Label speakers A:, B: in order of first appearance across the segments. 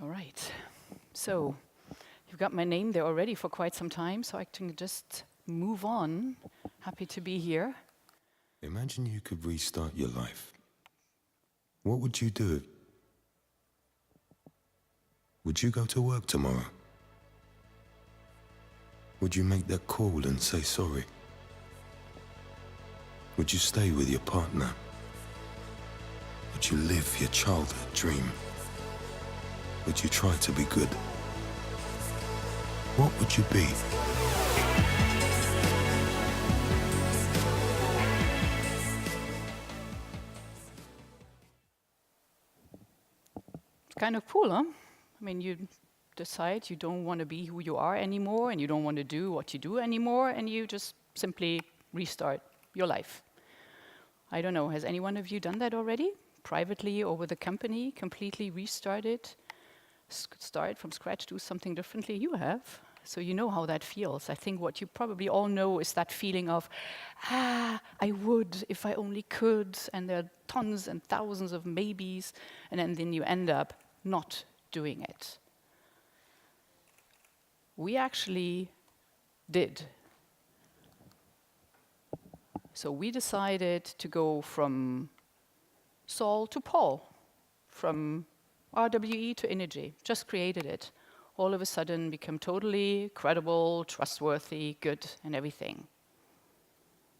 A: All right. So you've got my name there already for quite some time, so I can just move on. Happy to be here.
B: Imagine you could restart your life. What would you do? Would you go to work tomorrow? Would you make that call and say sorry? Would you stay with your partner? Would you live your childhood dream? Would you try to be good? What would you be?
A: It's kind of cool, huh? I mean, you decide you don't want to be who you are anymore, and you don't want to do what you do anymore, and you just simply restart your life. I don't know, has any one of you done that already? Privately or with a company, completely restarted, start from scratch, do something differently? You have, so you know how that feels. I think what you probably all know is that feeling of, I would if I only could, and there are tons and thousands of maybes, and then you end up not doing it. We actually did. So we decided to go from Saul to Paul, from RWE to Innogy, just created it. All of a sudden become totally credible, trustworthy, good, and everything.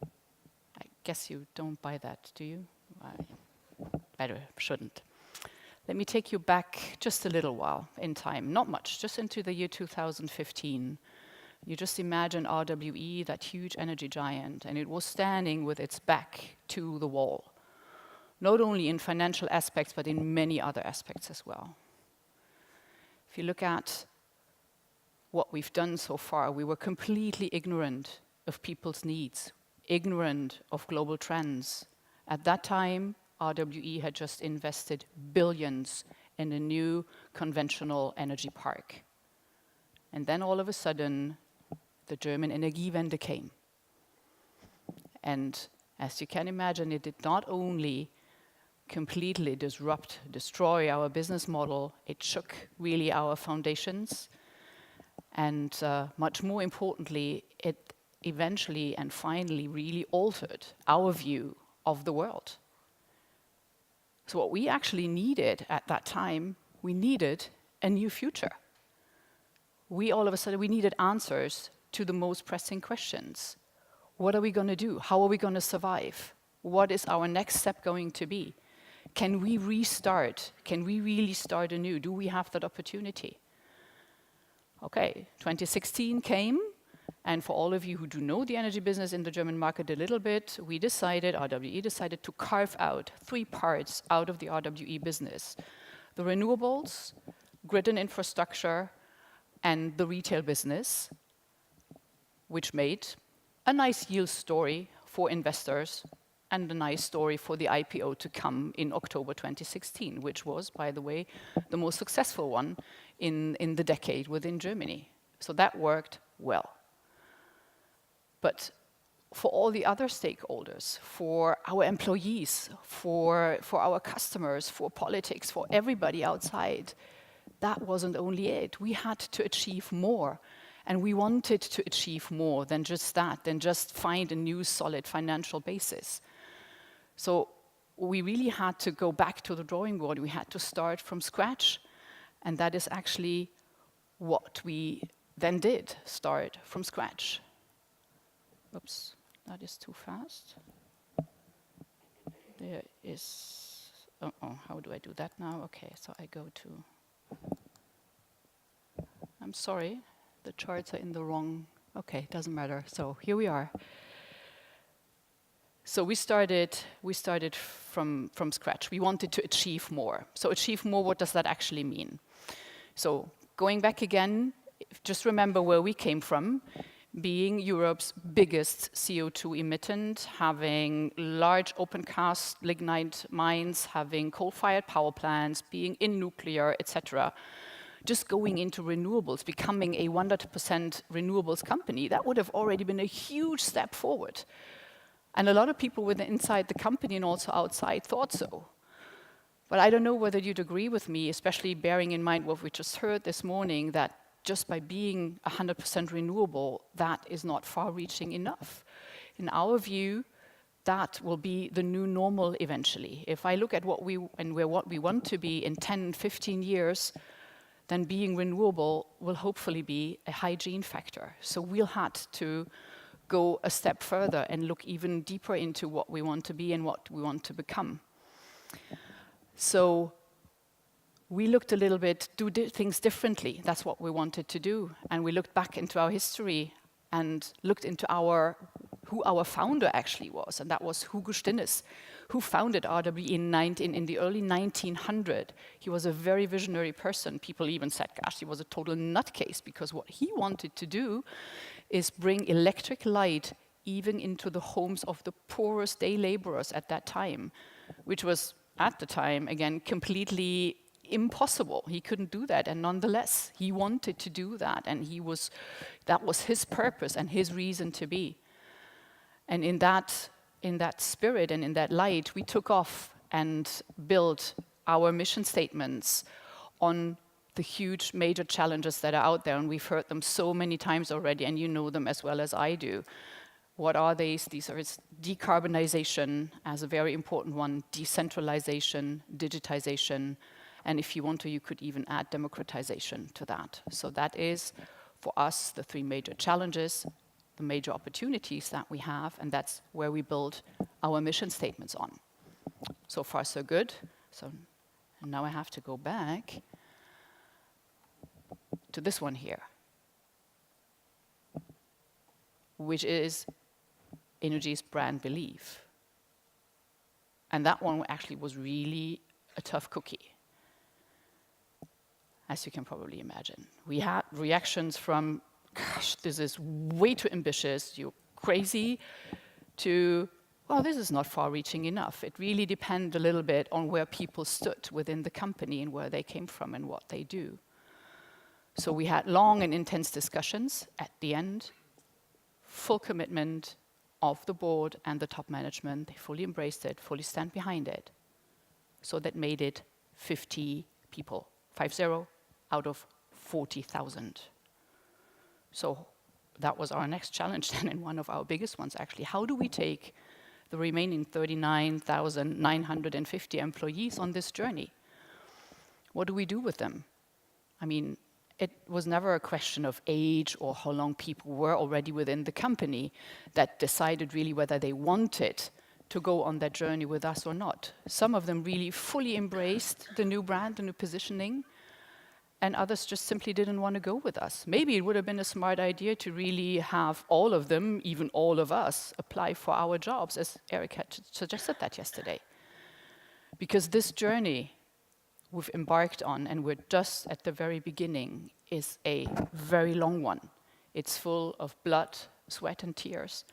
A: I guess you don't buy that, do you? Better shouldn't. Let me take you back just a little while in time, not much, just into the year 2015. You just imagine RWE, that huge energy giant, and it was standing with its back to the wall, not only in financial aspects, but in many other aspects as well. If you look at what we've done so far, we were completely ignorant of people's needs, ignorant of global trends. At that time, RWE had just invested billions in a new conventional energy park. And then all of a sudden, the German Energiewende came. And as you can imagine, it did not only completely destroy our business model, it shook really our foundations. And much more importantly, it eventually and finally really altered our view of the world. So what we actually needed at that time, we needed a new future. We all of a sudden, we needed answers to the most pressing questions. What are we going to do? How are we going to survive? What is our next step going to be? Can we restart? Can we really start anew? Do we have that opportunity? Okay, 2016 came, and for all of you who do know the energy business in the German market a little bit, we decided, RWE decided to carve out 3 parts out of the RWE business. The renewables, grid and infrastructure, and the retail business, which made a nice yield story for investors and a nice story for the IPO to come in October 2016, which was, by the way, the most successful one in the decade within Germany. So that worked well. But for all the other stakeholders, for our employees, for our customers, for politics, for everybody outside, that wasn't only it. We had to achieve more. And we wanted to achieve more than just that, than just find a new solid financial basis. So we really had to go back to the drawing board. We had to start from scratch. And that is actually what we then did, start from scratch. Oops, that is too fast. There is, how do I do that now? Okay, so I go to, I'm sorry. The charts are in the wrong, okay, doesn't matter. So here we are. So we started from scratch. We wanted to achieve more. So achieve more, what does that actually mean? So going back again, just remember where we came from, being Europe's biggest CO2 emittent, having large open cast lignite mines, having coal-fired power plants, being in nuclear, etc. Just going into renewables, becoming a 100% renewables company, that would have already been a huge step forward. And a lot of people within inside the company and also outside thought so. But I don't know whether you'd agree with me, especially bearing in mind what we just heard this morning, that just by being 100% renewable, that is not far-reaching enough. In our view, that will be the new normal eventually. If I look at what we want to be in 10, 15 years, then being renewable will hopefully be a hygiene factor. So we'll have to go a step further and look even deeper into what we want to be and what we want to become. So we looked a little bit, do things differently. That's what we wanted to do. And we looked back into our history and looked into who our founder actually was. And that was Hugo Stinnes, who founded RWE in the early 1900s. He was a very visionary person. People even said, gosh, he was a total nutcase, because what he wanted to do is bring electric light even into the homes of the poorest day laborers at that time, which was, at the time, again, completely impossible. He couldn't do that, and nonetheless, he wanted to do that, and that was his purpose and his reason to be. And in that spirit and in that light, we took off and built our mission statements on the huge major challenges that are out there, and we've heard them so many times already, and you know them as well as I do. What are these? These are decarbonization as a very important one, decentralization, digitization, and if you want to, you could even add democratization to that. So that is, for us, the three major challenges, the major opportunities that we have, and that's where we build our mission statements on. So far, so good. So now I have to go back to this one here, which is Innogy's brand belief. And that one actually was really a tough cookie, as you can probably imagine. We had reactions from, gosh, this is way too ambitious, you're crazy, to, well, this is not far-reaching enough. It really depended a little bit on where people stood within the company and where they came from and what they do. So we had long and intense discussions. At the end, full commitment of the board and the top management. They fully embraced it, fully stand behind it. So that made it 50 people, 50 out of 40,000. So that was our next challenge then, and one of our biggest ones actually. How do we take the remaining 39,950 employees on this journey? What do we do with them? I mean, it was never a question of age or how long people were already within the company that decided really whether they wanted to go on that journey with us or not. Some of them really fully embraced the new brand, the new positioning, and others just simply didn't want to go with us. Maybe it would have been a smart idea to really have all of them, even all of us, apply for our jobs, as Eric had suggested that yesterday. Because this journey we've embarked on, and we're just at the very beginning, is a very long one. It's full of blood, sweat, and tears.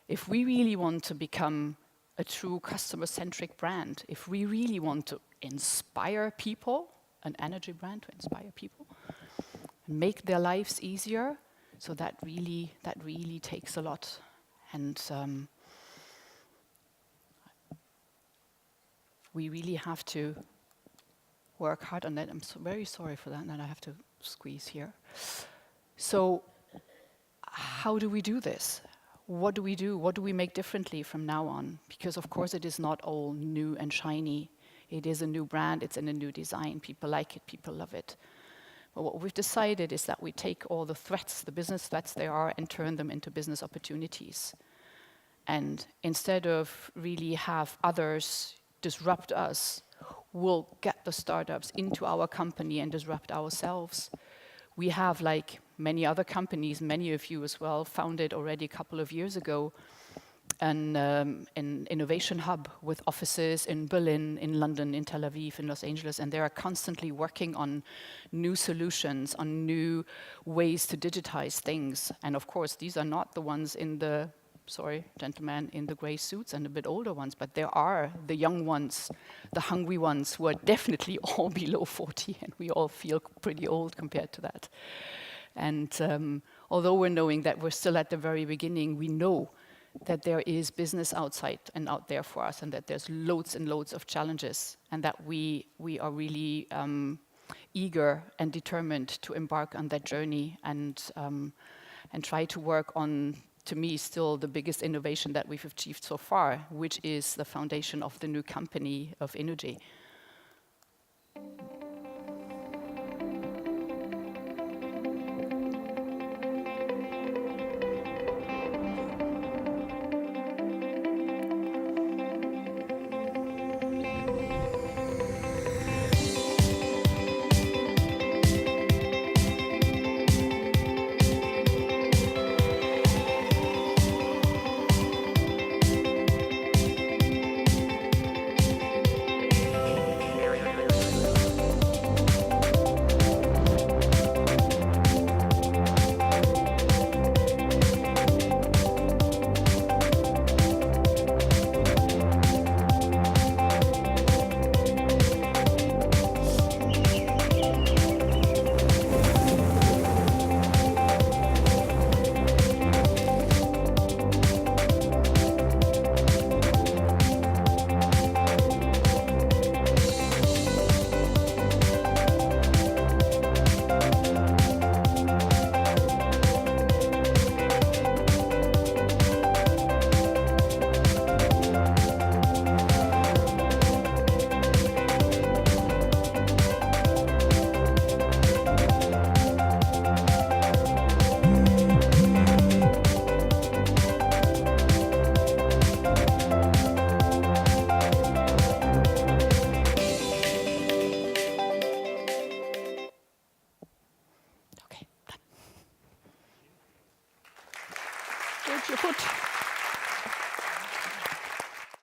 A: If we really want to become a true customer-centric brand, if we really want to inspire people, an energy brand to inspire people, make their lives easier, so that really takes a lot. And we really have to work hard on that. I'm very sorry for that, and I have to squeeze here. So how do we do this? What do we do? What do we make differently from now on? Because of course it is not all new and shiny. It is a new brand, it's in a new design. People like it, people love it. But what we've decided is that we take all the threats, the business threats they are, and turn them into business opportunities. And instead of really have others disrupt us, we'll get the startups into our company and disrupt ourselves. We have, like many other companies, many of you as well, founded already a couple of years ago, an innovation hub with offices in Berlin, in London, in Tel Aviv, in Los Angeles, and they are constantly working on new solutions, on new ways to digitize things. And of course, these are not the ones in the, sorry, gentlemen, in the gray suits and a bit older ones, but there are the young ones, the hungry ones, who are definitely all below 40, and we all feel pretty old compared to that. And although we're knowing that we're still at the very beginning, we know that there is business outside and out there for us, and that there's loads and loads of challenges, and that we are really eager and determined to embark on that journey and try to work on, to me, still the biggest innovation that we've achieved so far, which is the foundation of the new company of Innogy.